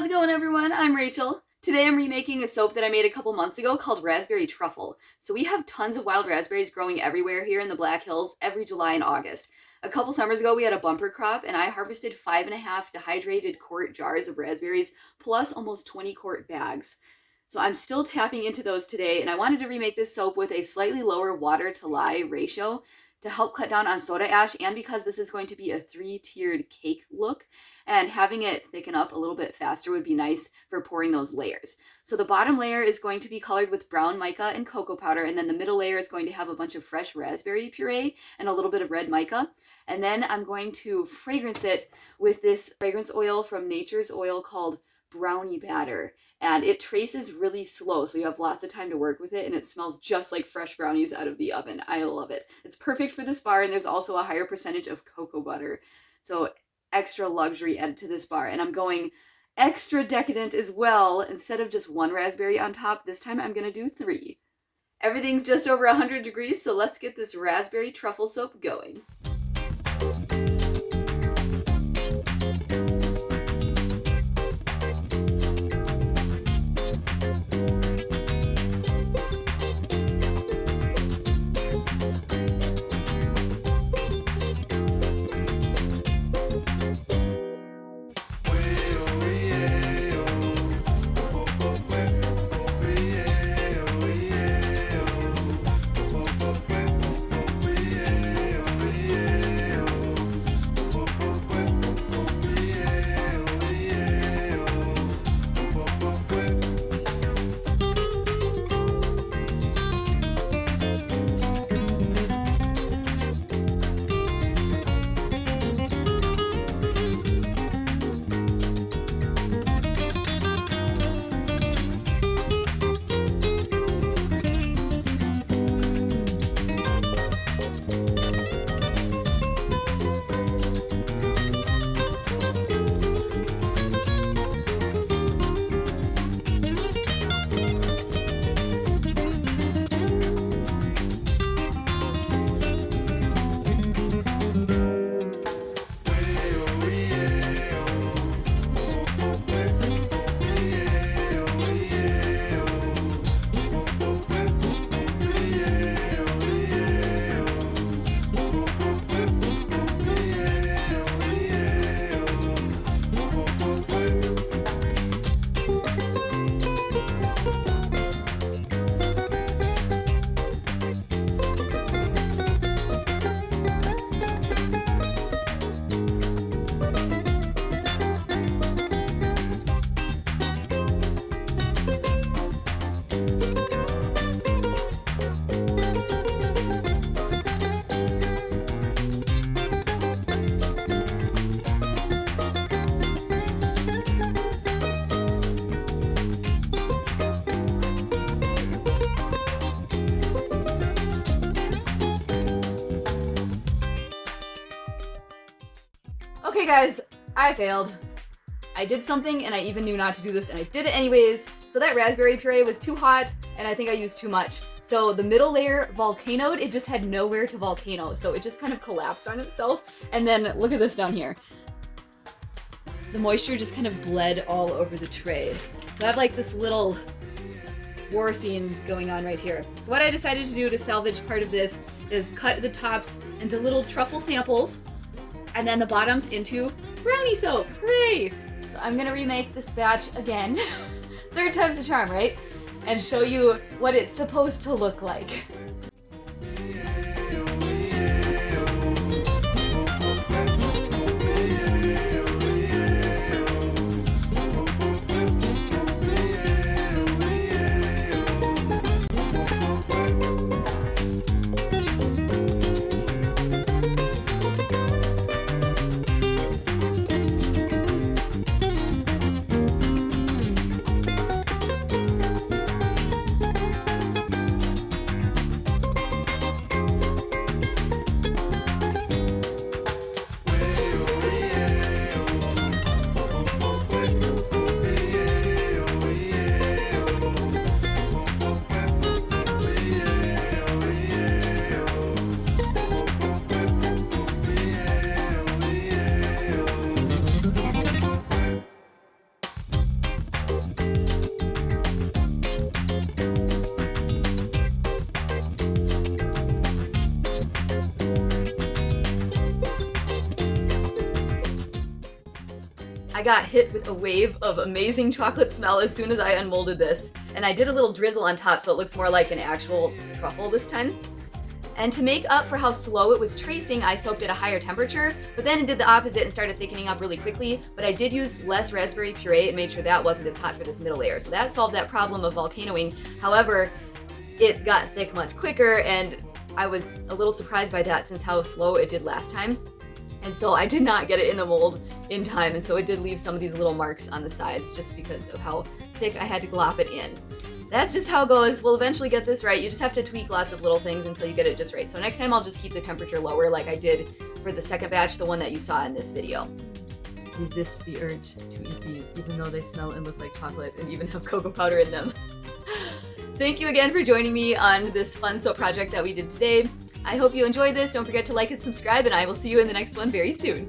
How's it going, everyone? I'm Rachel. Today I'm remaking a soap that I made a couple months ago called Raspberry Truffle. So we have tons of wild raspberries growing everywhere here in the Black Hills every July and August. A couple summers ago we had a bumper crop and I harvested 5.5 dehydrated quart jars of raspberries plus almost 20 quart bags. So I'm still tapping into those today, and I wanted to remake this soap with a slightly lower water to lye ratio to help cut down on soda ash, and because this is going to be a 3-tiered cake look, and having it thicken up a little bit faster would be nice for pouring those layers. So the bottom layer is going to be colored with brown mica and cocoa powder, and then the middle layer is going to have a bunch of fresh raspberry puree and a little bit of red mica. And then I'm going to fragrance it with this fragrance oil from Nature's Oil called Brownie Batter, and it traces really slow, so you have lots of time to work with it, and it smells just like fresh brownies out of the oven. I love it. It's perfect for this bar, and there's also a higher percentage of cocoa butter, so extra luxury added to this bar. And I'm going extra decadent as well. Instead of just one raspberry on top, this time I'm gonna do 3. Everything's just over 100 degrees, so let's get this raspberry truffle soap going. Okay guys, I failed. I did something and I even knew not to do this and I did it anyways. So that raspberry puree was too hot and I think I used too much. So the middle layer volcanoed, it just had nowhere to volcano. So it just kind of collapsed on itself. And then look at this down here. The moisture just kind of bled all over the tray. So I have like this little war scene going on right here. So what I decided to do to salvage part of this is cut the tops into little truffle samples and then the bottoms into brownie soap. Hooray! So I'm gonna remake this batch again. 3rd time's a charm, right? And show you what it's supposed to look like. I got hit with a wave of amazing chocolate smell as soon as I unmolded this. And I did a little drizzle on top so it looks more like an actual truffle this time. And to make up for how slow it was tracing, I soaked at a higher temperature, but then it did the opposite and started thickening up really quickly. But I did use less raspberry puree and made sure that wasn't as hot for this middle layer. So that solved that problem of volcanoing. However, it got thick much quicker, and I was a little surprised by that since how slow it did last time. And so I did not get it in the mold in time, and so it did leave some of these little marks on the sides just because of how thick I had to glop it in. That's just how it goes. We'll eventually get this right. You just have to tweak lots of little things until you get it just right. So next time I'll just keep the temperature lower like I did for the second batch, the one that you saw in this video. Resist the urge to eat these, even though they smell and look like chocolate and even have cocoa powder in them. Thank you again for joining me on this fun soap project that we did today. I hope you enjoyed this. Don't forget to like and subscribe, and I will see you in the next one very soon.